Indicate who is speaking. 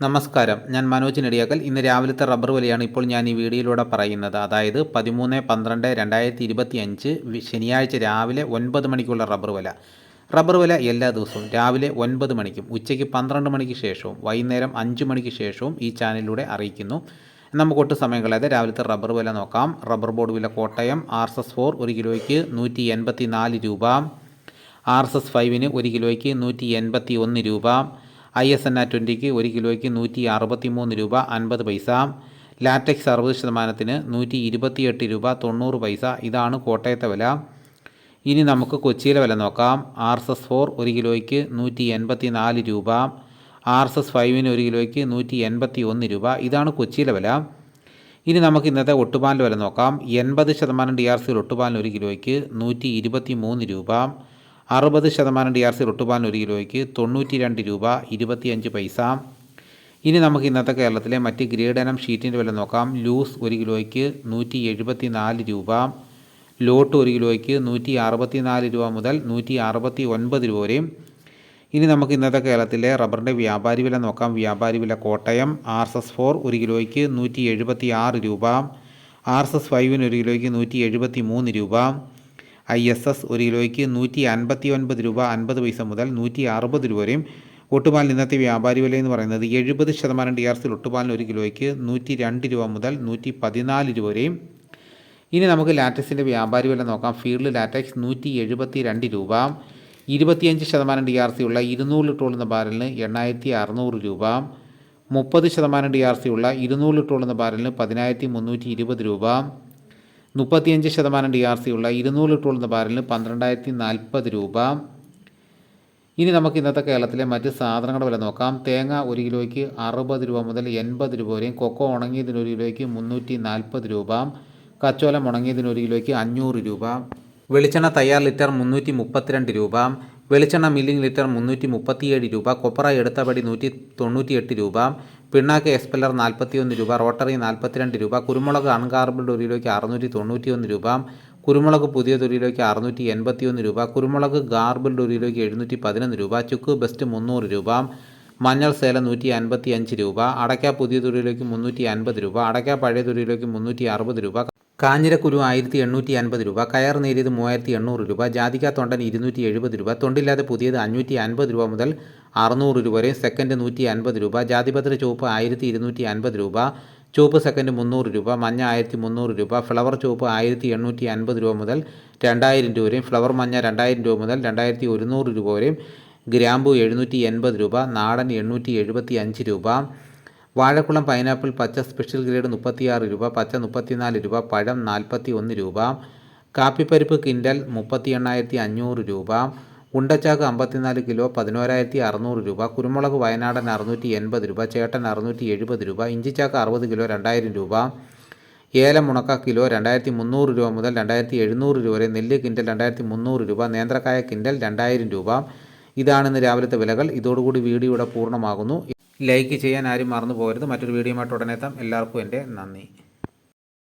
Speaker 1: നമസ്കാരം, ഞാൻ മനോജ് നെടിയാക്കൽ. ഇന്ന് രാവിലത്തെ റബ്ബർ വിലയാണ് ഇപ്പോൾ ഞാൻ ഈ വീഡിയോയിലൂടെ പറയുന്നത്. അതായത് 13/12/2025 ശനിയാഴ്ച രാവിലെ 9 മണിക്കുള്ള റബ്ബർ വില. റബ്ബർ വില എല്ലാ ദിവസവും രാവിലെ 9 മണിക്കും ഉച്ചയ്ക്ക് 12 മണിക്ക് ശേഷവും വൈകുന്നേരം 5 മണിക്ക് ശേഷവും ഈ ചാനലിലൂടെ അറിയിക്കുന്നു. നമുക്ക് ഒട്ടും സമയം കളയാതെ രാവിലത്തെ റബ്ബർ വില നോക്കാം. റബ്ബർ ബോർഡ് വില കോട്ടയം RSS4 1 കിലോയ്ക്ക് 184 രൂപ, RSS5 1 കിലോയ്ക്ക് 181 രൂപ, ISNA 20 1 കിലോയ്ക്ക് 163 രൂപ 50 പൈസ, ലാറ്റക്സ് 60% 128 രൂപ 90 പൈസ. ഇതാണ് കോട്ടയത്തെ വില. ഇനി നമുക്ക് കൊച്ചിയിലെ വില നോക്കാം. RSS4 1 കിലോയ്ക്ക് 184 രൂപ, RSS5 1 കിലോയ്ക്ക് 181 രൂപ. ഇതാണ് കൊച്ചിയിലെ വില. ഇനി നമുക്ക് ഇന്നത്തെ ഒട്ടുപാലിൻ്റെ വില നോക്കാം. 80% DRC ഒട്ടുപാലിന് 1 കിലോയ്ക്ക് 123 രൂപ, 60% DRC ഒട്ടുപാലിന് 1 കിലോയ്ക്ക് 92 രൂപ 25 പൈസ. ഇനി നമുക്ക് ഇന്നത്തെ കേരളത്തിലെ മറ്റ് ഗ്രേഡ് ഇനം ഷീറ്റിൻ്റെ വില നോക്കാം. ലൂസ് 1 കിലോയ്ക്ക് 174 രൂപ, ലോട്ട് 1 കിലോയ്ക്ക് 164 രൂപ മുതൽ 169 രൂപ വരെയും. ഇനി നമുക്ക് ഇന്നത്തെ കേരളത്തിലെ റബ്ബറിൻ്റെ വ്യാപാരി വില നോക്കാം. വ്യാപാരി വില കോട്ടയം RSS4 1 കിലോയ്ക്ക് 176 രൂപ, RSS5 1 കിലോയ്ക്ക് 173 രൂപ, ISS 1 കിലോയ്ക്ക് 159 രൂപ 50 പൈസ മുതൽ 160 രൂപ വരെയും. ഒട്ടുപാലിന് ഇന്നത്തെ വ്യാപാരി വില എന്ന് പറയുന്നത് 70% DRC ഒട്ടുപാലിന് 1 കിലോയ്ക്ക് 102 രൂപ മുതൽ 114 രൂപ വരെയും. ഇനി നമുക്ക് ലാറ്റക്സിൻ്റെ വ്യാപാരി വില നോക്കാം. ഫീൽഡ് ലാറ്റക്സ് 172 രൂപ, 25% DRC ഉള്ള 200 ലിറ്റർ ഉള്ള ബാരലിന് 8600 രൂപ, 30% DRC ഉള്ള 200 ലിറ്റർ ഉള്ള ബാരലിന് 10320 രൂപ, 35% DRC ഉള്ള 200 ലിറ്റർ ഉള്ള ബാരലിന് 12040 രൂപ. ഇനി നമുക്ക് ഇന്നത്തെ കേരളത്തിലെ മറ്റ് സാധനങ്ങളുടെ വില നോക്കാം. തേങ്ങ 1 കിലോയ്ക്ക് 60 രൂപ മുതൽ 80 രൂപ വരെയും, കൊക്കോ ഉണങ്ങിയതിന് 1 കിലോയ്ക്ക് 340 രൂപ, കച്ചോലം ഉണങ്ങിയതിന് 1 കിലോയ്ക്ക് 500 രൂപ, വെളിച്ചെണ്ണ തയ്യാർ ലിറ്റർ 332 രൂപ, വെളിച്ചെണ്ണ മില്ലിംഗ് ലിറ്റർ 337 രൂപ, കൊപ്ര എടുത്തപടി 198 രൂപ, പിണ്ണാക്ക് എക്സ്പെല്ലർ 41 രൂപ, റോട്ടറി 42 രൂപ, കുരുമുളക് അൺകാർബിൾഡ് 1 കിലോയ്ക്ക് 691 രൂപ, കുരുമുളക് പുതിയത് 1 കിലോയ്ക്ക് 681 രൂപ, കുരുമുളക് ഗാർബിൾഡ് 1 കിലോയ്ക്ക് 711 രൂപ, ചുക്ക് ബെസ്റ്റ് 300 രൂപ, മഞ്ഞൾ സേലം 155 രൂപ, അടയ്ക്ക പുതിയത് 1 കിലോയ്ക്ക് 350 രൂപ, അടയ്ക്ക പഴയത് 1 കിലോയ്ക്ക് 360 രൂപ, കാഞ്ഞിരക്കുരു 1850 രൂപ, കയർ നേരിയത് 3800 രൂപ, ജാതിക്ക തൊണ്ടൻ 270 രൂപ, തൊണ്ടില്ലാതെ പുതിയത് 550 രൂപ മുതൽ 600 രൂപ വരെ, സെക്കൻഡ് 150 രൂപ, ജാതിപത്രി ചുവപ്പ് 1250 രൂപ, ചുവപ്പ് സെക്കൻഡ് 300 രൂപ, മഞ്ഞ 1300 രൂപ, ഫ്ലവർ ചുവപ്പ് 1850 രൂപ മുതൽ 2000 രൂപ വരെയും, ഫ്ലവർ മഞ്ഞ 2000 രൂപ മുതൽ 2100 രൂപ വരെയും, ഗ്രാമ്പു 780 രൂപ, നാടൻ 875 രൂപ, വാഴക്കുളം പൈനാപ്പിൾ പച്ച സ്പെഷ്യൽ ഗ്രേഡ് 36 രൂപ, പച്ച 34 രൂപ, പഴം 41 രൂപ, കാപ്പിപ്പരിപ്പ് കിൻഡൽ 38,500 രൂപ, ഉണ്ടച്ചാക്ക് 54 കിലോ 11,600 രൂപ, കുരുമുളക് വയനാടൻ 680 രൂപ, ചേട്ടൻ 670 രൂപ, ഇഞ്ചിച്ചാക്ക് 60 കിലോ 2000 രൂപ, ഏലം ഉണക്ക കിലോ 2300 രൂപ മുതൽ 2700 രൂപ വരെ, നെല്ല് കിൻഡൽ 2300 രൂപ, നേന്ത്രക്കായ കിൻഡൽ 2000 രൂപ. ഇതാണിന്ന് രാവിലത്തെ വിലകൾ. ഇതോടുകൂടി വീഡിയോ ഇവിടെ പൂർണ്ണമാകുന്നു. ലൈക്ക് ചെയ്യാൻ ആരും മറന്നു പോകരുത്. മറ്റൊരു വീഡിയോയുമായിട്ട് ഉടനെ എത്താം. എല്ലാവർക്കും എൻ്റെ നന്ദി.